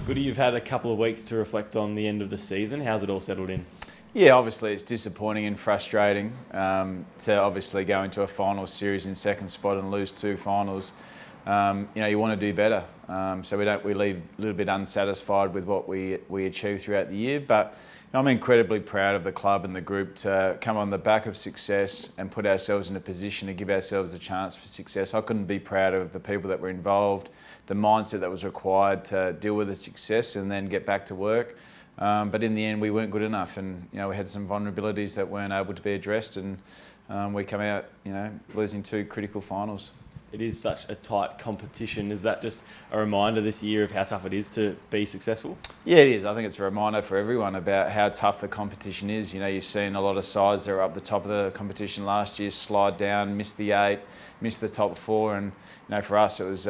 Goody, you've had a couple of weeks to reflect on the end of the season. How's it all settled in? Yeah, obviously it's disappointing and frustrating to obviously go into a final series in second spot and lose two finals. You want to do better, so we leave a little bit unsatisfied with what we achieved throughout the year. But I'm incredibly proud of the club and the group to come on the back of success and put ourselves in a position to give ourselves a chance for success. I couldn't be prouder of the people that were involved, the mindset that was required to deal with the success and then get back to work. But in the end, we weren't good enough, and we had some vulnerabilities that weren't able to be addressed, and we come out, losing two critical finals. It is such a tight competition. Is that just a reminder this year of how tough it is to be successful? Yeah, it is. I think it's a reminder for everyone about how tough the competition is. You've seen a lot of sides that were up the top of the competition last year slide down, miss the 8, miss the top 4, and for us it was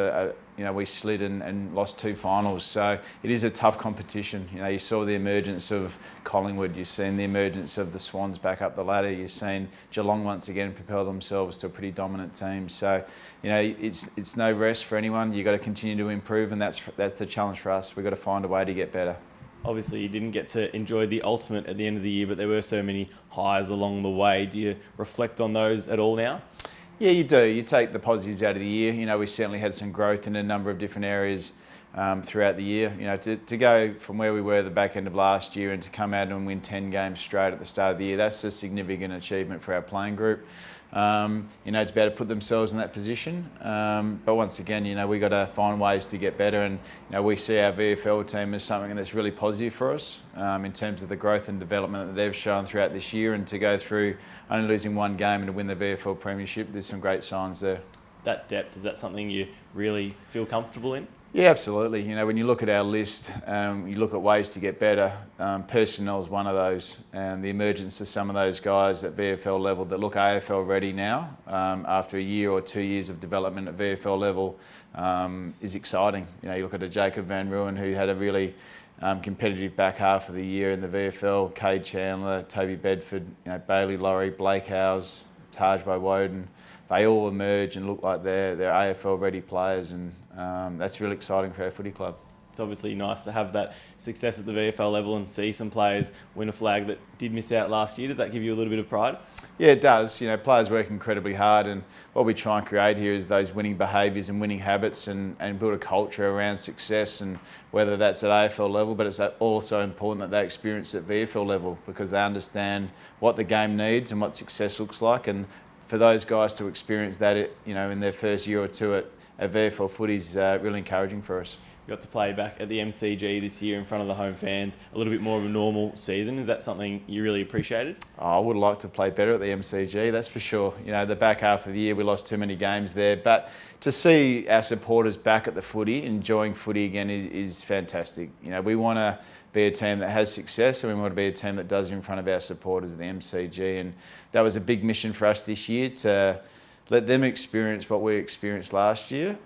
we slid and lost two finals. So it is a tough competition. You saw the emergence of Collingwood, you've seen the emergence of the Swans back up the ladder, you've seen Geelong once again propel themselves to a pretty dominant team. So it's no rest for anyone. You've got to continue to improve, and that's the challenge for us. We've got to find a way to get better. Obviously, you didn't get to enjoy the ultimate at the end of the year, but there were so many highs along the way. Do you reflect on those at all now? Yeah, you do. You take the positives out of the year. We certainly had some growth in a number of different areas throughout the year. To go from where we were at the back end of last year and to come out and win 10 games straight at the start of the year, that's a significant achievement for our playing group. It's better to put themselves in that position. But once again, we've got to find ways to get better, and we see our VFL team as something that's really positive for us in terms of the growth and development that they've shown throughout this year, and to go through only losing one game and to win the VFL Premiership, there's some great signs there. That depth, is that something you really feel comfortable in? Yeah, absolutely. When you look at our list, you look at ways to get better. Personnel is one of those, and the emergence of some of those guys at VFL level that look AFL ready now, after a year or 2 years of development at VFL level, is exciting. You look at a Jacob Van Ruin, who had a really competitive back half of the year in the VFL, Cade Chandler, Toby Bedford, Bailey Laurie, Blake Howes, Taj Woden. They all emerge and look like they're AFL ready players, and that's really exciting for our footy club. It's obviously nice to have that success at the VFL level and see some players win a flag that did miss out last year. Does that give you a little bit of pride? Yeah, it does. Players work incredibly hard, and what we try and create here is those winning behaviours and winning habits, and build a culture around success, and whether that's at AFL level, but it's also important that they experience it at VFL level, because they understand what the game needs and what success looks like. And for those guys to experience that, in their first year or two at VFL footy is really encouraging for us. You got to play back at the MCG this year in front of the home fans, a little bit more of a normal season. Is that something you really appreciated? I would like to play better at the MCG, that's for sure. The back half of the year we lost too many games there, but to see our supporters back at the footy, enjoying footy again is fantastic. We want to be a team that has success, and we want to be a team that does in front of our supporters at the MCG, and that was a big mission for us this year, to let them experience what we experienced last year.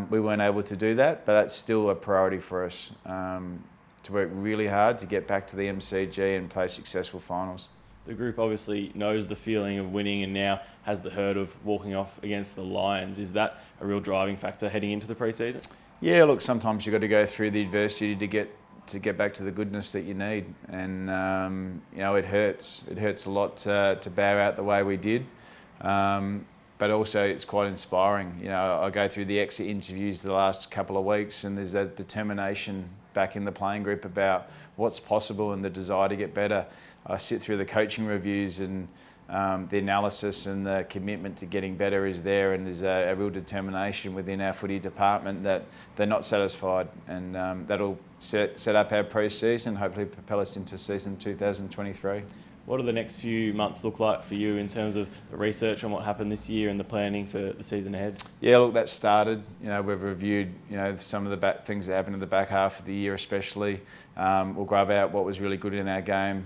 We weren't able to do that, but that's still a priority for us, to work really hard to get back to the MCG and play successful finals. The group obviously knows the feeling of winning and now has the hurt of walking off against the Lions. Is that a real driving factor heading into the preseason? Yeah, look, sometimes you've got to go through the adversity to get back to the goodness that you need, and it hurts. It hurts a lot to bow out the way we did. But also it's quite inspiring. I go through the exit interviews the last couple of weeks, and there's a determination back in the playing group about what's possible and the desire to get better. I sit through the coaching reviews, and the analysis and the commitment to getting better is there, and there's a real determination within our footy department that they're not satisfied, and that'll set up our pre-season, hopefully propel us into season 2023. What do the next few months look like for you in terms of the research on what happened this year and the planning for the season ahead? Yeah, look, that's started. We've reviewed, some of the things that happened in the back half of the year especially. We'll grab out what was really good in our game.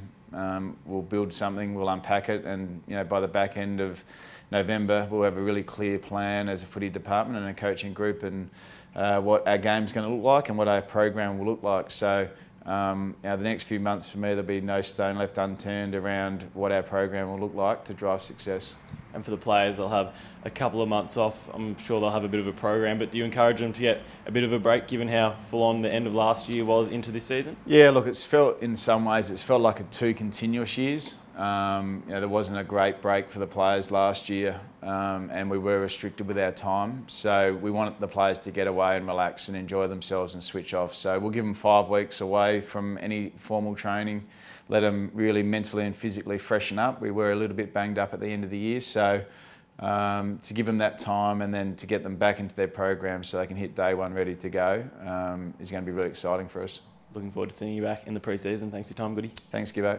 We'll build something, we'll unpack it, and by the back end of November, we'll have a really clear plan as a footy department and a coaching group, and what our game's going to look like and what our program will look like. So The next few months for me, there'll be no stone left unturned around what our program will look like to drive success. And for the players, they'll have a couple of months off. I'm sure they'll have a bit of a program, but do you encourage them to get a bit of a break given how full on the end of last year was into this season? Yeah, look, in some ways, it's felt like 2 continuous years. There wasn't a great break for the players last year, and we were restricted with our time. So we wanted the players to get away and relax and enjoy themselves and switch off. So we'll give them 5 weeks away from any formal training, let them really mentally and physically freshen up. We were a little bit banged up at the end of the year, so to give them that time and then to get them back into their program so they can hit day one ready to go is going to be really exciting for us. Looking forward to seeing you back in the pre-season. Thanks for your time, Goody. Thanks, Gibbo.